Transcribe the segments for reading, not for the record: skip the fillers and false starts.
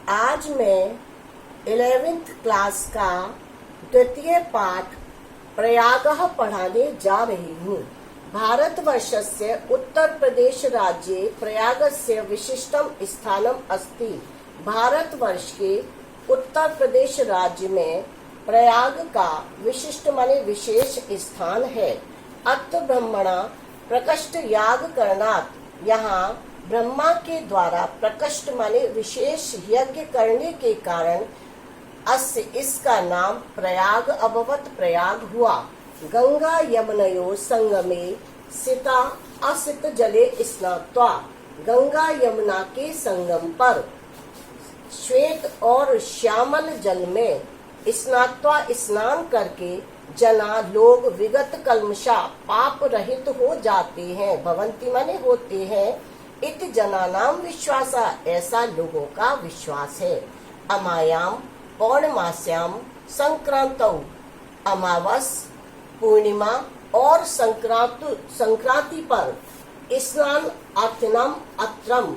आज मैं 11th class का द्वितीय पाठ प्रयागः पढ़ाने जा रही हूँ। भारतवर्षस्य उत्तर प्रदेश राज्ये प्रयागस्य विशिष्टम स्थानम अस्ति। भारतवर्ष के उत्तर प्रदेश राज्य में प्रयाग का विशिष्ट माने विशेष स्थान है। अत्र ब्रह्मणा प्रकष्ट याग करणात्, यहाँ ब्रह्मा के द्वारा प्रकष्ट माने विशेष यज्ञ करने के कारण अस्य इसका नाम प्रयाग अभवत, प्रयाग हुआ। गंगा यमुनयो संगमे सिता असित जले स्नात्वा, गंगा यमुना के संगम पर श्वेत और श्यामल जल में स्नात्वा स्नान करके जना लोग विगत कल्मषा पाप रहित हो जाते हैं। भवंती माने होते हैं। इत जनानाम विश्वासा, ऐसा लोगों का विश्वास है। अमायाम पौर्णमास्याम संक्रांतौ, अमावस पूर्णिमा और संक्रांति पर स्नान अर्थिनम अत्रम,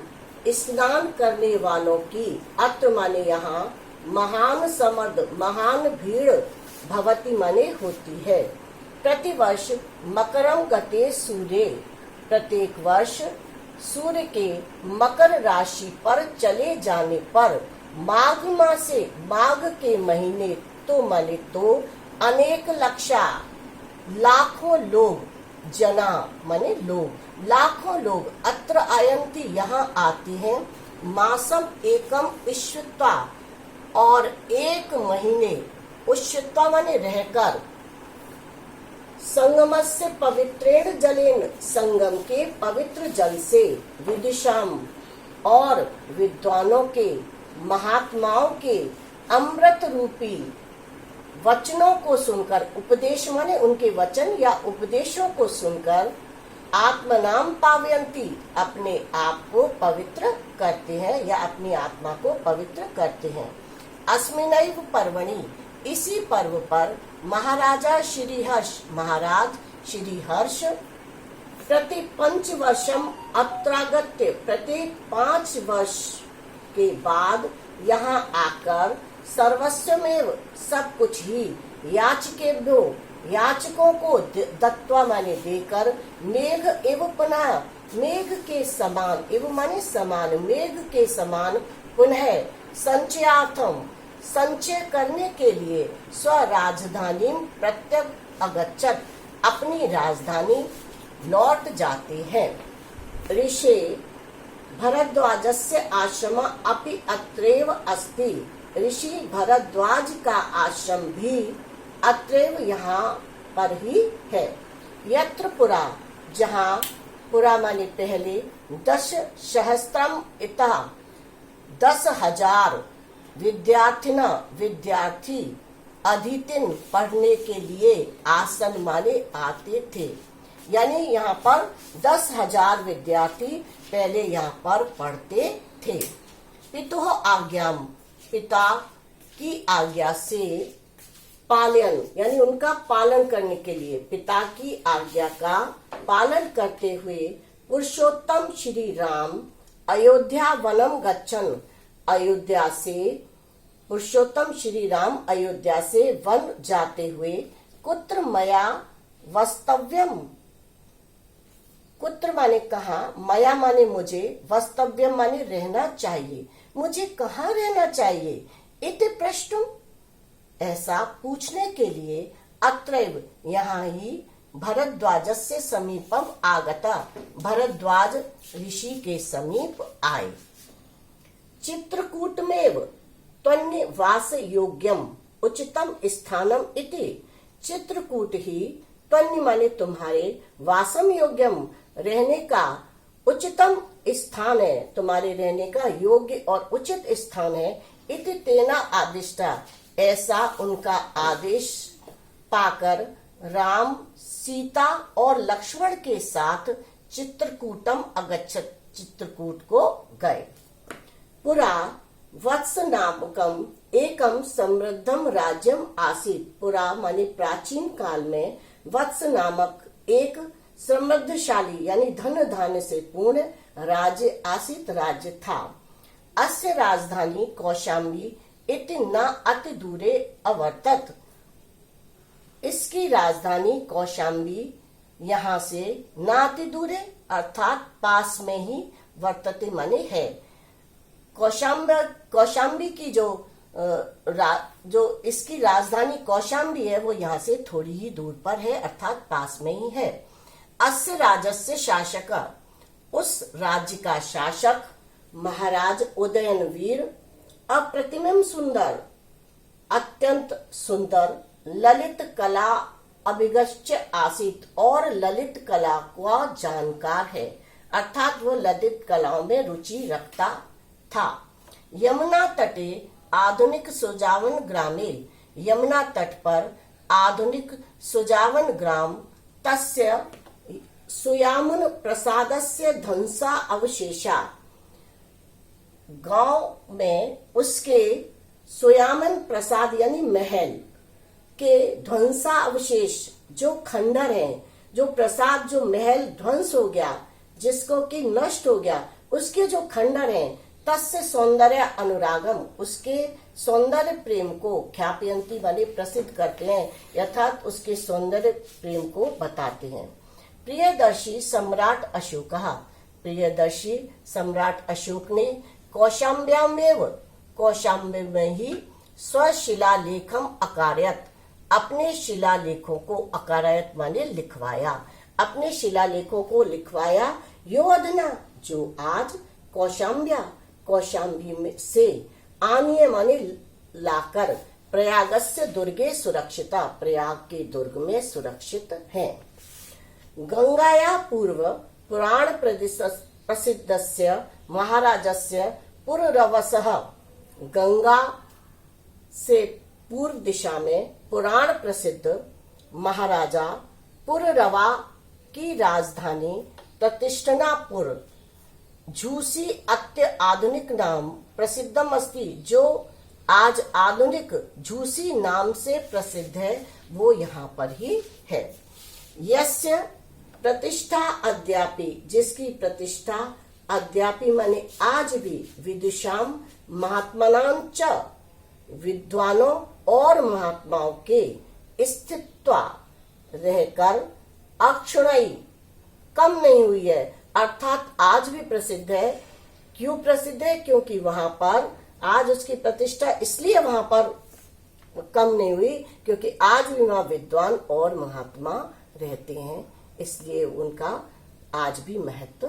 स्नान करने वालों की, अत्र माने यहाँ महान समर्द महान भीड़ भवती माने होती है। प्रतिवर्ष मकरम गते सूर्य, प्रत्येक वर्ष सूर्य के मकर राशि पर चले जाने पर माघ मासे, माघ के महीने तो माने तो अनेक लक्षा लाखों लोग, जना माने लोग, लाखों लोग अत्र आयंती यहाँ आते हैं। मासम एकम ईश्वत्वा, और एक महीने उष्यत्वा माने रहकर, संगमस्य पवित्रेण जलेन, संगम के पवित्र जल से, विदिशाम और विद्वानों के महात्माओं के अमृत रूपी वचनों को सुनकर, उपदेश माने उनके वचन या उपदेशों को सुनकर, आत्मनाम पावयंती, अपने आप को पवित्र करते हैं या अपनी आत्मा को पवित्र करते हैं। अस्मिनैव पर्वणि, इसी पर्व पर महाराजा श्री हर्ष, महाराज श्री हर्ष प्रति 5 वर्षम अत्रागत्य, प्रत्येक 5 वर्ष के बाद यहाँ आकर सर्वस्वमेव सब कुछ ही याचकेभ्यो, याचकों को दत्वा माने देकर, मेघ एवं पुनः, मेघ के समान, एवं माने समान, मेघ के समान पुनः संचयार्थम, संचय करने के लिए स्वराजधानी प्रत्यग अगच्छत, अपनी राजधानी लौट जाते हैं। ऋषे भरद्वाजस्य आश्रम अपि अत्रैव अस्ति, ऋषि भरद्वाज का आश्रम भी अत्रैव यहाँ पर ही है। यत्र पुरा, जहाँ पुरा माने पहले, 10 सहस्त्रम इतः 10,000 विद्यार्थिना, विद्यार्थी अधीतिन पढ़ने के लिए, आसन माने आते थे। यानी यहाँ पर 10,000 विद्यार्थी पहले यहाँ पर पढ़ते थे। पितुः आज्ञाम, पिता की आज्ञा से, पालन यानी उनका पालन करने के लिए, पिता की आज्ञा का पालन करते हुए पुरुषोत्तम श्री राम अयोध्या वनम गच्छन, अयोध्या से पुरुषोत्तम श्री राम अयोध्या से वन जाते हुए, कुत्र मया वस्तव्यम, कुत्र माने कहा, मया माने मुझे, वस्तव्यम माने रहना चाहिए, मुझे कहाँ रहना चाहिए, इति प्रश्नम, ऐसा पूछने के लिए, अत्रैव यहाँ ही, भरद्वाजस्य समीपम आगता, भरद्वाज ऋषि के समीप आए। चित्रकूटमेव त्वन्य वास योग्यम उचितम स्थानम इति, चित्रकूट ही त्वन्य माने तुम्हारे, वासम योग्यम रहने का उचितम स्थान है, तुम्हारे रहने का योग्य और उचित स्थान है। इति तेना आदिष्टा, ऐसा उनका आदेश पाकर राम सीता और लक्ष्मण के साथ चित्रकूटम अगच्छत, चित्रकूट को गए। पुरा वत्स नामकम एकम समृद्धम राज्यम आसीत, पुरा माने प्राचीन काल में वत्स नामक एक समृद्धशाली यानी धन धान्य से पूर्ण राज्य आसीत, राज्य था। अस्य राजधानी कौशाम्बी इति न अति दूरे अवर्तत। इसकी राजधानी कौशाम्बी यहाँ से न अति दूरे अर्थात पास में ही वर्तते माने है। कौशाम्बी की जो इसकी राजधानी कौशाम्बी है वो यहाँ से थोड़ी ही दूर पर है अर्थात पास में ही है। अस्य राजस्य शासक, उस राज्य का शासक महाराज उदयनवीर अप्रतिमम सुंदर, अत्यंत सुंदर, ललित कला अभिगच्छ आसीत, और ललित कला का जानकार है अर्थात वो ललित कलाओं में रुचि रखता था। यमुना तटे आधुनिक सुजावन ग्रामे, यमुना तट पर आधुनिक सुजावन ग्राम, तस्य सुयामुन प्रसादस्य ध्वंसा अवशेषा, गांव में उसके सुयामन प्रसाद यानी महल के ध्वंसा अवशेष जो खंडर हैं, जो प्रसाद जो महल ध्वंस हो गया, जिसको कि नष्ट हो गया, उसके जो खंडर हैं, तस्य सौंदर्य अनुरागम, उसके सौंदर्य प्रेम को ख्यापयंती वाले प्रसिद्ध करते हैं अर्थात उसके सौंदर्य प्रेम को बताते हैं। प्रियदर्शी सम्राट अशोक, प्रियदर्शी सम्राट अशोक ने कौशाम्ब्यामेव, कौशाम्बी में ही स्वशिलालेखम अकारयत, अपने शिलालेखों को अकारयत माने लिखवाया, अपने शिलालेखों को लिखवाया। योधना जो आज कौशाम्बी में से आनीय माने लाकर प्रयागस्य दुर्गे सुरक्षिता, प्रयाग के दुर्ग में सुरक्षित हैं। गंगाया पूर्व पुराण प्रसिद्धस्य महाराजस्य पुररवसः, गंगा से पूर्व दिशा में पुराण प्रसिद्ध महाराजा पुररवा की राजधानी प्रतिष्ठनापुर झूसी अत्य आधुनिक नाम प्रसिद्धम अस्ति, जो आज आधुनिक झूसी नाम से प्रसिद्ध है वो यहाँ पर ही है। यस्य प्रतिष्ठा अद्यापि, जिसकी प्रतिष्ठा अद्यापि माने आज भी विदुषाम महात्मनां च, विद्वानों और महात्माओं के स्थित्व रहकर अक्षुण्ण कम नहीं हुई है अर्थात आज भी प्रसिद्ध है। क्यों प्रसिद्ध है? क्योंकि वहां पर आज उसकी प्रतिष्ठा इसलिए वहां पर कम नहीं हुई क्योंकि आज भी वहां विद्वान और महात्मा रहते हैं, इसलिए उनका आज भी महत्व